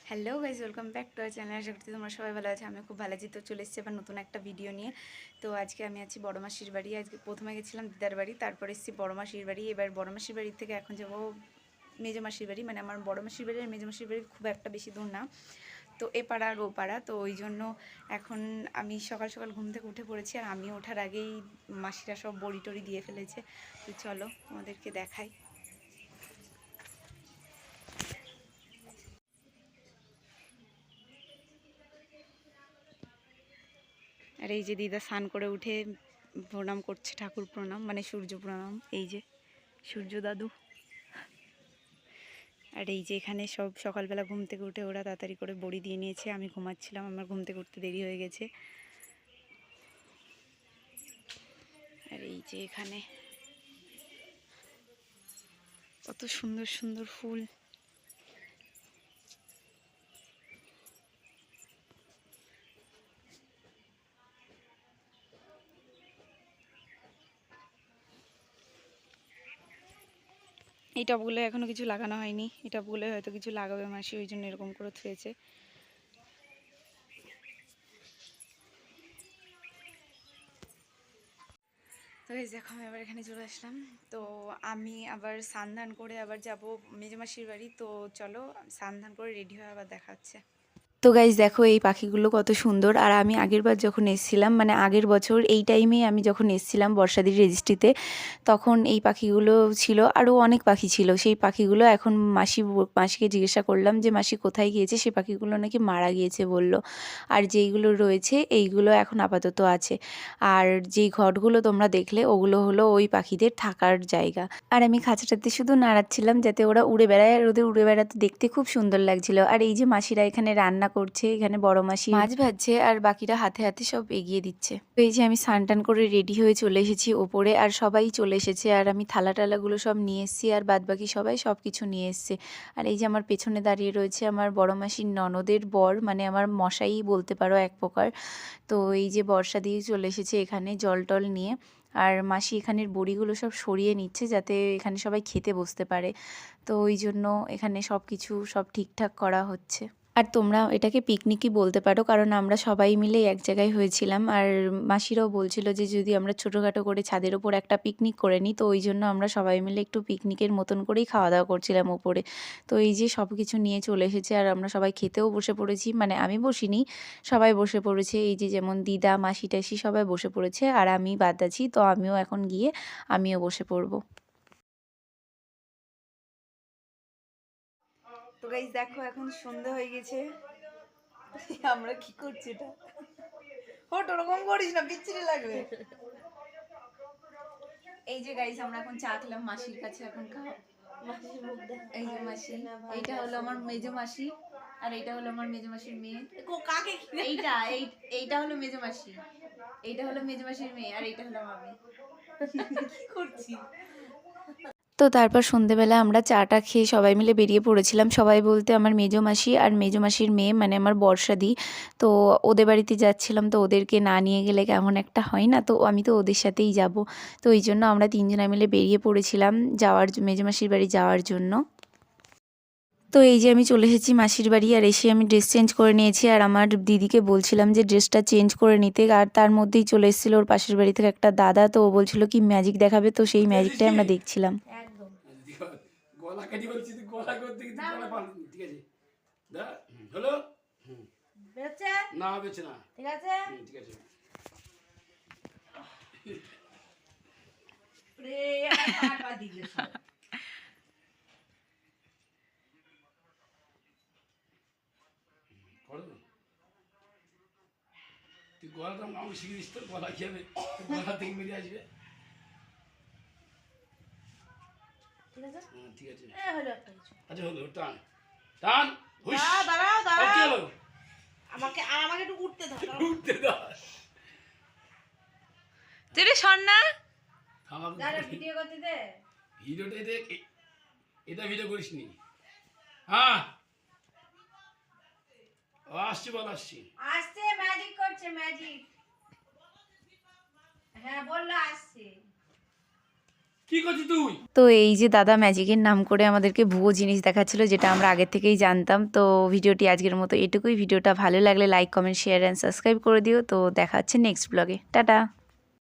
Hello guys, welcome back to our channel. আশা করছি তোমরা সবাই ভালো আছে। আমি খুব ভালো আছি। তো চলে এসেছি এবার নতুন একটা ভিডিও নিয়ে। তো আজকে আমি আছি বড় মাসির বাড়ি। আজকে প্রথমে গেছিলাম দিদার বাড়ি, তারপর এসেছি বড় মাসির বাড়ি। এবার বড় মাসির বাড়ি থেকে এখন যাবো মেজো মাসির বাড়ি। মানে আমার বড় মাসির বাড়ি আর মেজো মাসির বাড়ি খুব একটা বেশি দূর না, তো এ পাড়া আর ও পাড়া। তো ওই জন্য এখন আমি সকাল সকাল ঘুম থেকে উঠে পড়েছি, আর আমি ওঠার আগেই মাসিরা সব বড়ি টড়ি দিয়ে ফেলেছে। তো চলো আমাদেরকে দেখাই। আর এই যে দিদা স্নান করে উঠে প্রণাম করছে, ঠাকুর প্রণাম মানে সূর্য প্রণাম। এই যে সূর্য দাদু। আর এই যে এখানে সব সকালবেলা ঘুম থেকে উঠে ওরা তাড়াতাড়ি করে বড়ি দিয়ে নিয়েছে। আমি ঘুমাচ্ছিলাম, আমার ঘুম থেকে উঠতে দেরি হয়ে গেছে। আর এই যে এখানে কত সুন্দর সুন্দর ফুল। এই টবগুলো এখনো কিছু লাগানো হয়নি, এই টবগুলো হয়তো কিছু লাগাবে মাসি, ওই জন্য এরকম করে থুয়েছে। তো এই দেখো আমি আবার এখানে চলে আসলাম। তো আমি আবার স্নান করে আবার যাব মেজো মাসির বাড়ি। তো চলো স্নান করে রেডি হয়ে আবার দেখা হচ্ছে। তো গাইজ দেখো এই পাখিগুলো কত সুন্দর। আর আমি আগের বার যখন এসেছিলাম, মানে আগের বছর এই টাইমেই আমি যখন এসেছিলাম বর্ষাদির রেজিস্ট্রিতে, তখন এই পাখিগুলো ছিল, আরও অনেক পাখি ছিল। সেই পাখিগুলো এখন মাসিকে জিজ্ঞাসা করলাম যে মাসি কোথায় গিয়েছে, সেই পাখিগুলো নাকি মারা গিয়েছে বলল। আর যেইগুলো রয়েছে এইগুলো এখন আপাতত আছে। আর যেই ঘটগুলো তোমরা দেখলে ওগুলো হলো ওই পাখিদের থাকার জায়গা। আর আমি খাঁচাটাতে শুধু নাড়াচ্ছিলাম যাতে ওরা উড়ে বেড়ায়, আর ওদের উড়ে বেড়াতে দেখতে খুব সুন্দর লাগছিল। আর এই যে মাসিরা এখানে রান্না করছে, এখানে বড় মাসি মাছ ভাজছে আর বাকিরা হাতে হাতে সব এগিয়ে দিচ্ছে। তো এই যে আমি স্নান করে রেডি হয়ে চলে এসেছি ওপরে, আর সবাই চলে এসেছে। আর আমি থালা টালাগুলো সব নিয়ে এসেছি, আর বাদ বাকি সবাই সব কিছু নিয়ে এসছে। আর এই যে আমার পেছনে দাঁড়িয়ে রয়েছে আমার বড় মাসির ননদের বর, মানে আমার মশাই বলতে পারো এক প্রকার। তো এই যে বর্ষা দিয়ে চলে এসেছে এখানে জল টল নিয়ে। আর মাসি এখানের বড়িগুলো সব সরিয়ে নিচ্ছে যাতে এখানে সবাই খেতে বসতে পারে। তো ওই জন্য এখানে সব কিছু সব ঠিকঠাক করা হচ্ছে। আর তোমরা এটাকে পিকনিকই বলতে পারো, কারণ আমরা সবাই মিলে এক জায়গায় হয়েছিলাম। আর মাসিরাও বলছিল যে যদি আমরা ছোটোখাটো করে ছাদের ওপর একটা পিকনিক করে নিই, তো ওই জন্য আমরা সবাই মিলে একটু পিকনিকের মতন করেই খাওয়া দাওয়া করছিলাম ওপরে। তো এই যে সব কিছু নিয়ে চলে এসেছে, আর আমরা সবাই খেতেও বসে পড়েছি। মানে আমি বসিনি, সবাই বসে পড়েছে। এই যে যেমন দিদা মাসি টাসি সবাই বসে পড়েছে, আর আমি বাদ আছি। তো আমিও এখন গিয়ে আমিও বসে পড়বো। তো গাইস দেখো এখন সন্ধ্যা হয়ে গেছে। আমরা কি করছি এটা? ওট ওরকম করিস না, বিচ্ছিরি লাগবে। এই যে গাইস আমরা এখন চা খেলাম মাসির কাছে, এখন খাও। এই যে মাসি, এইটা হলো আমার মেজো মাসি, আর এইটা হলো আমার মেজো মাসির মেয়ে। কাকে এইটা হলো মেজো মাসি, এইটা হলো মেজো মাসির মেয়ে, আর এইটা হলো আমি। কি করছি? তো তারপর সন্ধেবেলা আমরা চাটা খেয়ে সবাই মিলে বেরিয়ে পড়েছিলাম। সবাই বলতে আমার মেজো মাসি আর মেজো মাসির মেয়ে, মানে আমার বর্ষাদি। তো ওদের বাড়িতে যাচ্ছিলাম, তো ওদেরকে না নিয়ে গেলে কেমন একটা হয় না, তো আমি তো ওদের সাথেই যাব। তো এই জন্য আমরা তিনজনা মিলে বেরিয়ে পড়েছিলাম মেজো মাসির বাড়ি যাওয়ার জন্য। তো এই যে আমি চলে এসেছি মাসির বাড়ি, আর এসে আমি ড্রেস চেঞ্জ করে নিয়েছি। আর আমার দিদিকে বলছিলাম যে ড্রেসটা চেঞ্জ করে নিতে, আর তার মধ্যেই চলে এসেছিলো ওর পাশের বাড়ি থেকে একটা দাদা। তো ও বলছিল কি ম্যাজিক দেখাবে, তো সেই ম্যাজিকটাই আমরা দেখছিলাম। গলা কেটে বলছি, তুই গলা করতে গিয়ে গলা পাল, ঠিক আছে দা হলো বেচে না বেচে না, ঠিক আছে ঠিক আছে রে আমার পা দিলে সব করো। তুই গলাটা আমাকে শিখে দিস, তোর গলা কি হবে, গলা থেকে বেরিয়ে আসবে। ঠিক আছে ঠিক আছে হলো একটা কিছু। আচ্ছা হলো, টান টান দাঁড়াও দাঁড়াও, আমাকে একটু উঠতে দাও, উঠতে দাও। তুই শোন না, দাঁড়া ভিডিও করতে দে, ভিডিওটা দেখ। এটা ভিডিও করিস নি? হ্যাঁ আসছি, বল আসছি, আসছে ম্যাজিক করছে ম্যাজিক। হ্যাঁ বললো আসছে। কি করছিস তুই? তো এই যে দাদা ম্যাজিকের নাম করে আমাদেরকে ভুয়ো জিনিস দেখাচ্ছিল, যেটা আমরা আগে থেকেই জানতাম। তো ভিডিওটি আজকের মতো এটুকুই। ভিডিওটা ভালো লাগলে like, comment, share and subscribe করে দিও। তো দেখা হচ্ছে নেক্সট ব্লগে। টাটা।